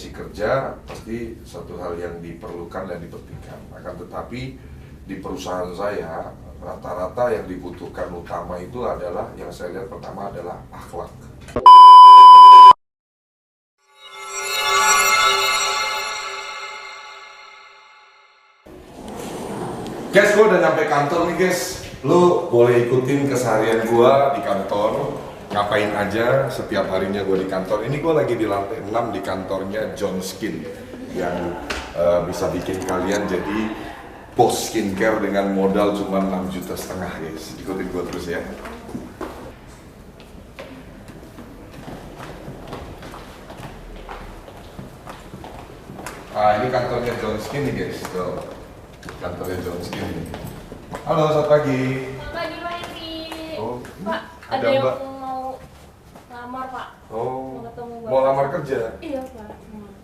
kompetensi kerja pasti satu hal yang diperlukan dan dipentingkan. Akan tetapi di perusahaan saya rata-rata yang dibutuhkan utama itu adalah, yang saya lihat pertama adalah akhlak. Guys, gue udah nyampe kantor nih guys. Lu boleh ikutin keseharian gue di kantor, ngapain aja setiap harinya gue di kantor. Ini gue lagi di lantai 6 di kantornya John Skin yang bisa bikin kalian jadi bos skincare dengan modal cuma 6,5 juta guys. Ikutin gue terus ya. Ini kantornya John Skin nih guys. Tuh. Kantornya John Skin ini. Halo, selamat pagi. Selamat pagi Pak Henry. Oh, Pak, ada yang mau lamar Pak. Oh, Mau ketemu Bapak. mau lamar kerja? Iya Pak.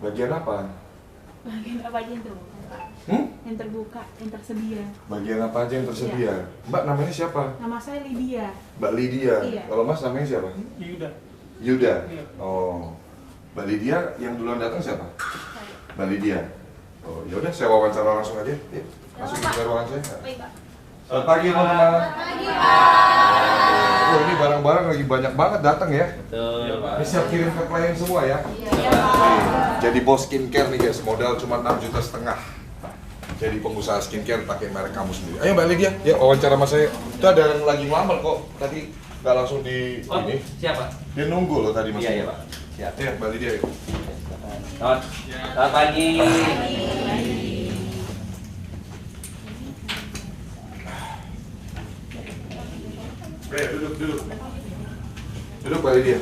Bagian apa? Bagian apa aja yang terbuka Pak? Yang terbuka, yang tersedia. Bagian apa aja yang tersedia? Mbak namanya siapa? Nama saya Lydia. Mbak Lydia. Iya. Kalau Mas namanya siapa? Yuda. Yuda. Iya. Oh, Mbak Lydia yang duluan datang siapa? Saya. Mbak Lydia. Oh, yaudah saya wawancara langsung aja. Ya, masuk ke ruangan saya. Baik Pak. Selamat pagi teman-teman. Pagi Pak. Oh, ini barang-barang lagi banyak banget datang ya. Betul, Pak. Ini siap kirim ke klien semua ya. Iya Pak. Jadi bos skincare nih guys, modal cuma 6,5 juta. Jadi pengusaha skincare pakai merek kamu sendiri. Ayo Mbak Lydia, ya wawancara sama saya. Itu ada yang lagi ngelamar kok. Tadi nggak langsung di Oh, ini. siapa? Dia nunggu loh tadi Mas. Iya, Pak. Siap. Ya, Mbak Lydia. Yuk. Selamat pagi. Duduk. Duduk Mbak Lydia.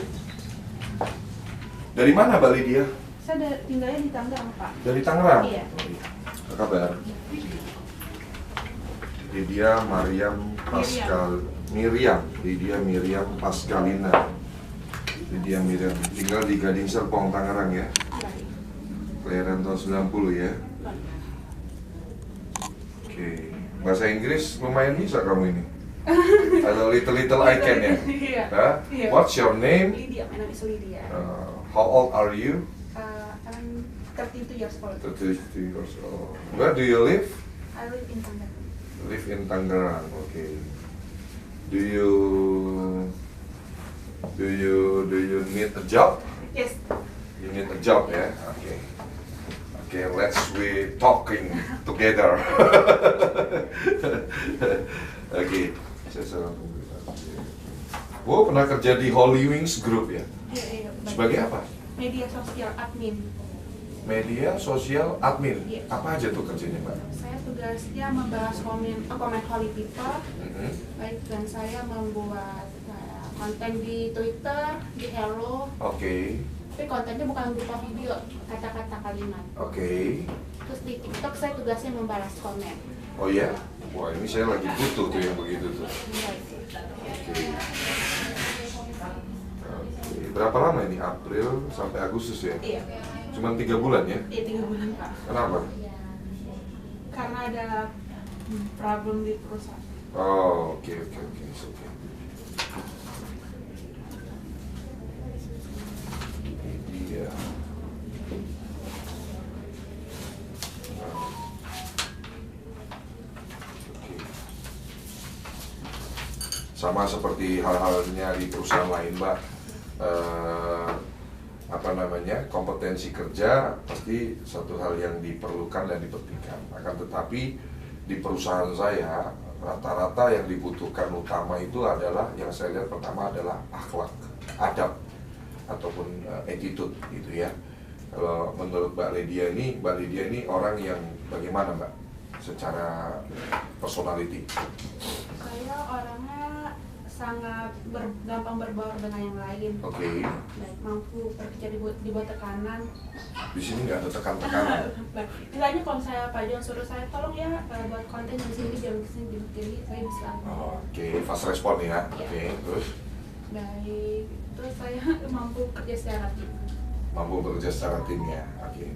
Dari mana Mbak Lydia? Saya tinggalnya di Tangerang Pak. Dari Tangerang? Iya. Apa kabar? Lydia Mariam Pascal Miriam. Lydia Miriam Pascalina. Lydia Miriam tinggal di Gading Serpong, Tangerang ya. Kelahiran tahun 90 ya. Oke. Bahasa Inggris lumayan bisa kamu ini. Atau little I can ya. Iya. Huh? Iya. What's your name? Lydia, my name is Lydia. How old are you? I'm 32 years old. 32 years old. Where do you live? I live in Tangerang. Live in Tangerang. Okay. Do you need a job? Yes. You need a job ya. Okay. Okay, let's we talking together. Okay. Saya salah pemberitahuan. Wow, pernah kerja di Holy Wings Group ya? Iya. Sebagai apa? Media sosial admin. Media sosial admin. Iya. Apa aja tuh kerjanya, Mbak? Saya tugasnya membahas komen Holy People. Mhm. Baik, dan saya membuat konten di Twitter, di Hello. Oke. Tapi kontennya bukan berupa video, kata-kata kalimat. Oke. Terus di TikTok saya tugasnya membalas komen. Oh ya? Wah, ini saya lagi butuh tuh yang begitu tuh. Baik. Oke. Berapa lama ini? April sampai Agustus ya? Iya. Cuman 3 bulan ya? Iya, 3 bulan Pak. Kenapa? Karena ada problem di perusahaan. Oh, oke. It's okay. Ini dia. Oke. Sama seperti hal-halnya di perusahaan lain, Mbak. Kompetensi kerja pasti satu hal yang diperlukan dan dipentingkan. Akan tetapi di perusahaan saya rata-rata yang dibutuhkan utama itu adalah, yang saya lihat pertama adalah akhlak, adab ataupun attitude gitu ya. Kalau menurut Mbak Lydia ini orang yang bagaimana Mbak secara personality? Saya orangnya sangat gampang berbaur dengan yang lain. Oke. Baik, mampu bekerja di bawah tekanan. Di sini nggak ada tekan-tekanan. Misalnya kalau saya Pak John suruh saya tolong ya buat konten di sini jam sini, jadi saya bisa. Oke, fast respon ya. Oke, terus Baik, terus saya mampu kerja secara tim. mampu bekerja secara tim ya. Oke.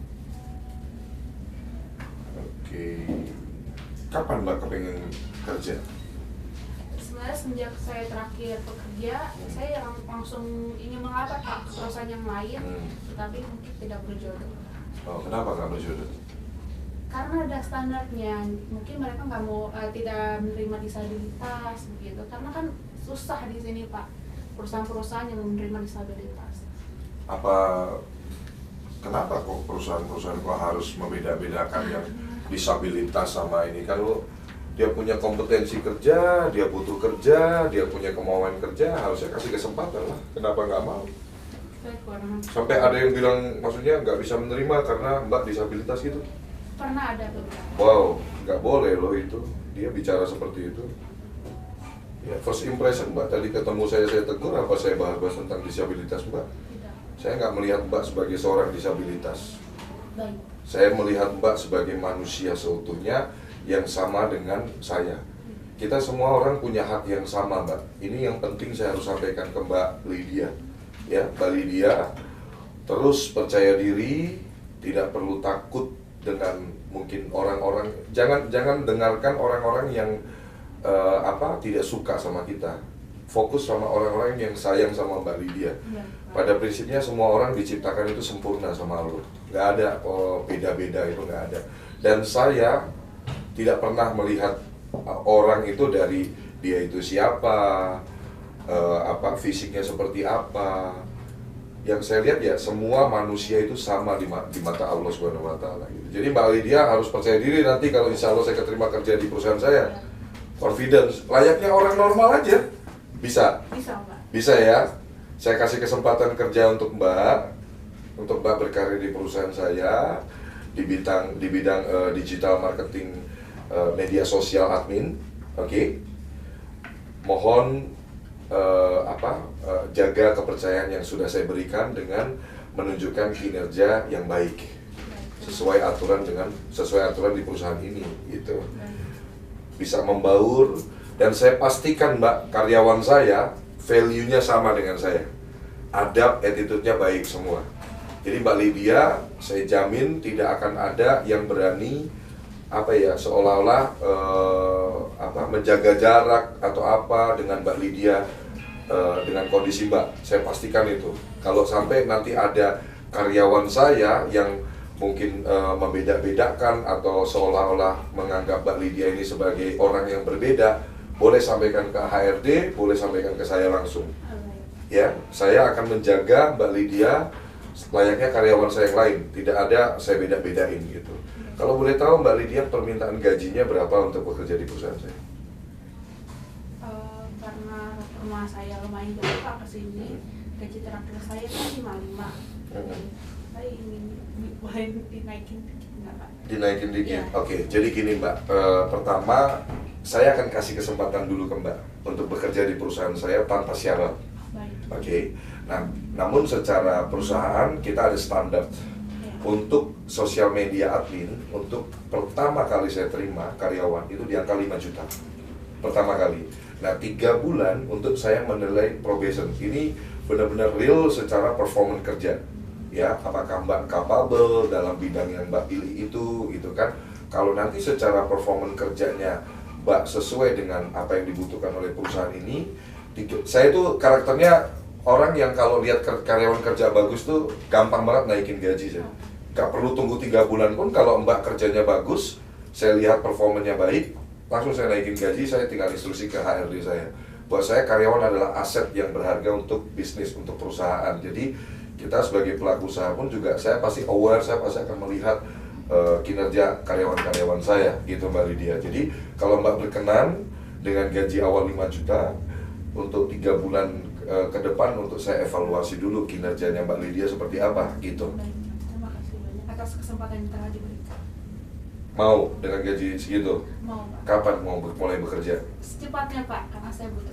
Oke. Kapan Mbak kepengen kerja? Sebenarnya sejak saya terakhir bekerja, saya langsung ingin mengapa Pak perusahaan yang lain, tetapi mungkin tidak berjodoh. Oh, kenapa nggak bersudut? Karena ada standarnya, mungkin mereka nggak mau tidak menerima disabilitas begitu, karena kan susah di sini Pak, perusahaan-perusahaan yang menerima disabilitas. Kenapa kok perusahaan-perusahaan kok harus membeda-bedakan yang disabilitas sama ini? Kalau dia punya kompetensi kerja, dia butuh kerja, dia punya kemauan kerja, harusnya kasih kesempatan lah. Kenapa nggak mau? Sampai ada yang bilang, maksudnya nggak bisa menerima karena Mbak disabilitas gitu? Pernah ada beberapa. Wow, nggak boleh loh itu. Dia bicara seperti itu. Ya, first impression Mbak, tadi ketemu saya tegur, apa saya bahas-bahas tentang disabilitas Mbak? Tidak. Saya nggak melihat Mbak sebagai seorang disabilitas. Baik. Saya melihat Mbak sebagai manusia seutuhnya yang sama dengan saya. Kita semua orang punya hak yang sama Mbak. Ini yang penting saya harus sampaikan ke Mbak Lydia. Ya, Mbak Lydia, terus percaya diri, tidak perlu takut dengan mungkin orang-orang. Jangan dengarkan orang-orang yang tidak suka sama kita. Fokus sama orang-orang yang sayang sama Mbak Lydia. Ya, Pada prinsipnya semua orang diciptakan itu sempurna sama Allah. Nggak ada beda-beda, itu nggak ada. Dan saya tidak pernah melihat orang itu dari dia itu siapa, fisiknya seperti apa. Yang saya lihat ya semua manusia itu sama di mata Allah Subhanahu Wa Taala. Gitu. Jadi Mbak Lydia harus percaya diri nanti kalau insya Allah saya keterima kerja di perusahaan saya, confidence, layaknya orang normal aja, bisa. Bisa Pak. Bisa ya. Saya kasih kesempatan kerja untuk Mbak berkarir di perusahaan saya di bidang digital marketing, media sosial admin, oke? Mohon jaga kepercayaan yang sudah saya berikan dengan menunjukkan kinerja yang baik sesuai aturan di perusahaan ini, gitu. Bisa membaur dan saya pastikan Mbak karyawan saya value-nya sama dengan saya, adab, attitude-nya baik semua. Jadi Mbak Lydia, saya jamin tidak akan ada yang berani seolah-olah menjaga jarak atau apa dengan Mbak Lydia, dengan kondisi Mbak. Saya pastikan itu. Kalau sampai nanti ada karyawan saya yang mungkin membeda-bedakan atau seolah-olah menganggap Mbak Lydia ini sebagai orang yang berbeda, boleh sampaikan ke HRD, boleh sampaikan ke saya langsung. Ya, saya akan menjaga Mbak Lydia layaknya karyawan saya yang lain, tidak ada saya beda-bedain gitu. Kalau boleh tahu Mbak Lydia permintaan gajinya berapa untuk bekerja di perusahaan saya? Karena rumah saya lumayan jauh Pak ke sini, gaji terakhir saya kan 55. Saya ingin boleh dinaikin dikit nggak Pak? Dinaikin dikit, ya. Oke. Jadi gini Mbak, pertama saya akan kasih kesempatan dulu ke Mbak untuk bekerja di perusahaan saya tanpa syarat. Oke. Nah, namun secara perusahaan kita ada standar. Untuk sosial media admin, untuk pertama kali saya terima karyawan itu di angka 5 juta pertama kali. Nah, 3 bulan untuk saya menilai probation. Ini benar-benar real secara performance kerja. Ya, apakah Mbak capable dalam bidang yang Mbak pilih itu, gitu kan? Kalau nanti secara performance kerjanya Mbak sesuai dengan apa yang dibutuhkan oleh perusahaan ini, saya tuh karakternya orang yang kalau lihat karyawan kerja bagus tuh gampang banget naikin gaji saya. Gak perlu tunggu 3 bulan pun, kalau Mbak kerjanya bagus, saya lihat performanya baik, langsung saya naikin gaji, saya tinggal instruksi ke HRD saya. Buat saya karyawan adalah aset yang berharga untuk bisnis, untuk perusahaan. Jadi kita sebagai pelaku usaha pun juga saya pasti aware, saya pasti akan melihat kinerja karyawan-karyawan saya, gitu Mbak Lydia. Jadi kalau Mbak berkenan dengan gaji awal 5 juta, untuk 3 bulan ke depan untuk saya evaluasi dulu kinerjanya Mbak Lydia seperti apa, gitu. Terima kasih banyak atas kesempatan yang telah diberikan. Mau dengan gaji segitu? Mau Pak. Kapan mau mulai bekerja? Secepatnya Pak, karena saya butuh.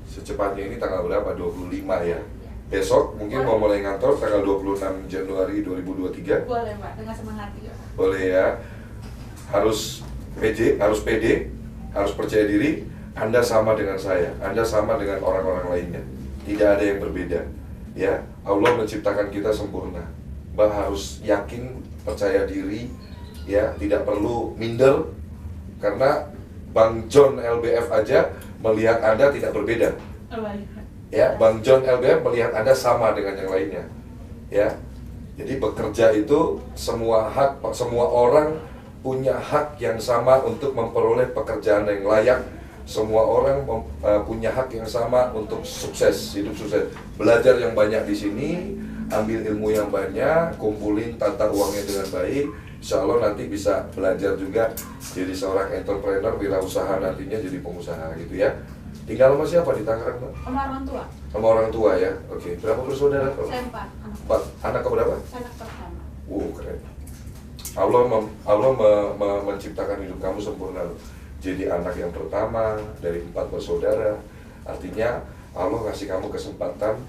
Secepatnya ini tanggal berapa? 25 ya? Besok mungkin mau mulai ngantor tanggal 26 Januari 2023? Boleh Pak, dengan senang hati ya. Boleh ya. Harus pede, harus percaya diri. Anda sama dengan saya, Anda sama dengan orang-orang lainnya. Tidak ada yang berbeda. Ya, Allah menciptakan kita sempurna. Mbak harus yakin, percaya diri, ya, tidak perlu minder. Karena Bang John LBF aja melihat Anda tidak berbeda. Ya, Bang John LBF melihat Anda sama dengan yang lainnya. Ya, Jadi bekerja itu semua orang punya hak yang sama untuk memperoleh pekerjaan yang layak. Semua orang punya hak yang sama untuk sukses, hidup sukses. Belajar yang banyak di sini, ambil ilmu yang banyak, kumpulin tata uangnya dengan baik. Insya Allah nanti bisa belajar juga jadi seorang entrepreneur, wirausaha nantinya jadi pengusaha gitu ya. Tinggal sama siapa di Tangerang, Mbak? Sama orang tua. Sama orang tua ya. Oke. Berapa bersaudara? Saya 4 anak. Anak keberapa? Saya anak pertama. Keren. Allah menciptakan hidup kamu sempurna loh. Jadi anak yang pertama dari 4 bersaudara. Artinya Allah kasih kamu kesempatan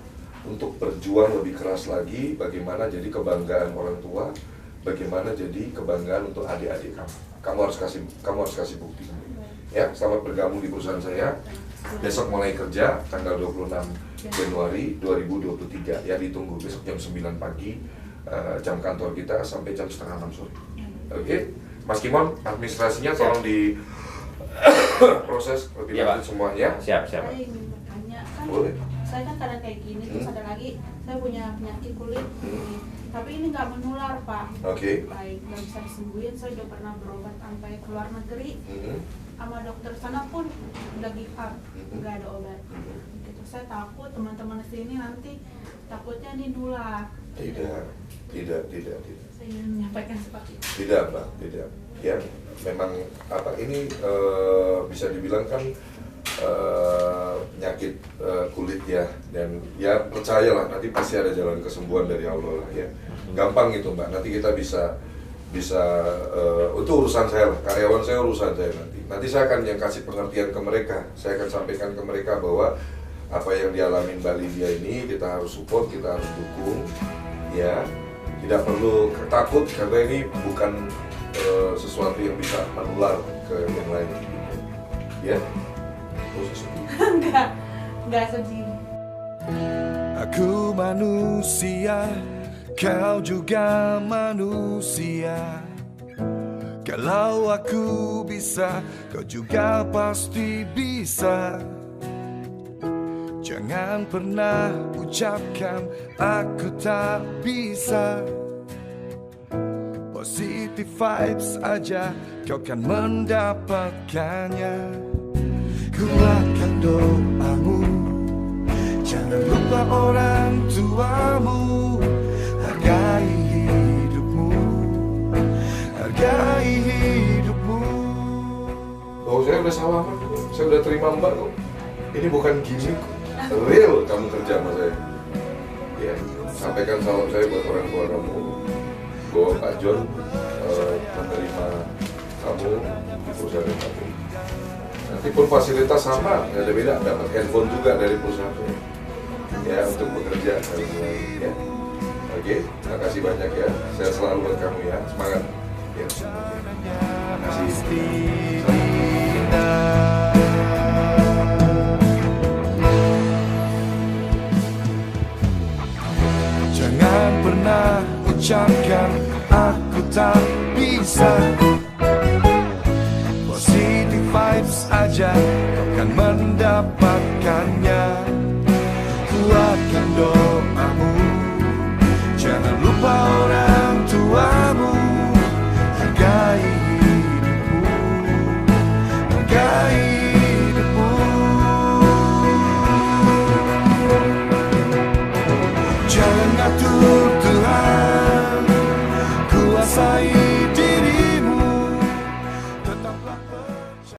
untuk berjuang lebih keras lagi. Bagaimana jadi kebanggaan orang tua, bagaimana jadi kebanggaan untuk adik-adik kamu. Kamu harus kasih bukti. Ya, selamat bergabung di perusahaan saya. Besok mulai kerja tanggal 26 Januari 2023 ya, ditunggu besok jam 9 pagi jam kantor kita sampai jam setengah 6 sore. Oke, Mas Kimon, administrasinya tolong di proses lebih Iya, lanjut Pak. semuanya. Siap. Saya ingin bertanya, kan Boleh. saya kan kadang kayak gini, terus ada lagi saya punya penyakit kulit, tapi ini nggak menular Pak. Oke. Baik, nggak bisa disembuhin. Saya udah pernah berobat sampai ke luar negeri, sama dokter sana pun udah give up, nggak ada obat. Gitu. Saya takut teman-teman sini nanti takutnya ini nular. Tidak. Saya ingin menyampaikan seperti itu. Tidak, Mbak, tidak. Ya, memang ini bisa dibilang kan penyakit kulit ya, dan ya percayalah nanti pasti ada jalan kesembuhan dari Allah lah ya. Gampang gitu, Mbak. Nanti kita bisa itu urusan saya lah, karyawan saya urusan saya nanti. Nanti saya akan yang kasih pengertian ke mereka. Saya akan sampaikan ke mereka bahwa apa yang dialami Mbak Lydia ini kita harus support, kita harus dukung, ya. Tidak perlu takut karena ini bukan sesuatu yang bisa menular ke yang lain, ya. Enggak sedih. Aku manusia, kau juga manusia. Kalau aku bisa, kau juga pasti bisa. Jangan pernah ucapkan aku tak bisa. Positive vibes aja, kau kan mendapatkannya. Kuatkan doamu, jangan lupa orang tuamu. Hargai hidupmu, hargai hidupmu. Oh, saya udah salah, saya udah terima Mbak kok. Ini bukan gimmick kok. Real kamu kerja sama saya. Ya, sampaikan salam saya buat orang tua kamu, bahwa Pak John menerima kamu di perusahaan kamu. Nanti pun fasilitas sama, nggak ada beda, dapat handphone juga dari perusahaan ya untuk bekerja dan lain ya. Oke, terima kasih banyak ya. Saya selalu buat kamu ya, semangat. Ya, terima kasih. Jangan pernah ucapkan aku tak bisa. Positive vibes aja, kau kan mendapatkannya. Kuatkan doamu, jangan lupa orang tuamu. Hargai hidupmu, hargai hidupmu. Jangan atur Tuhan, kuasai dirimu. Tetaplah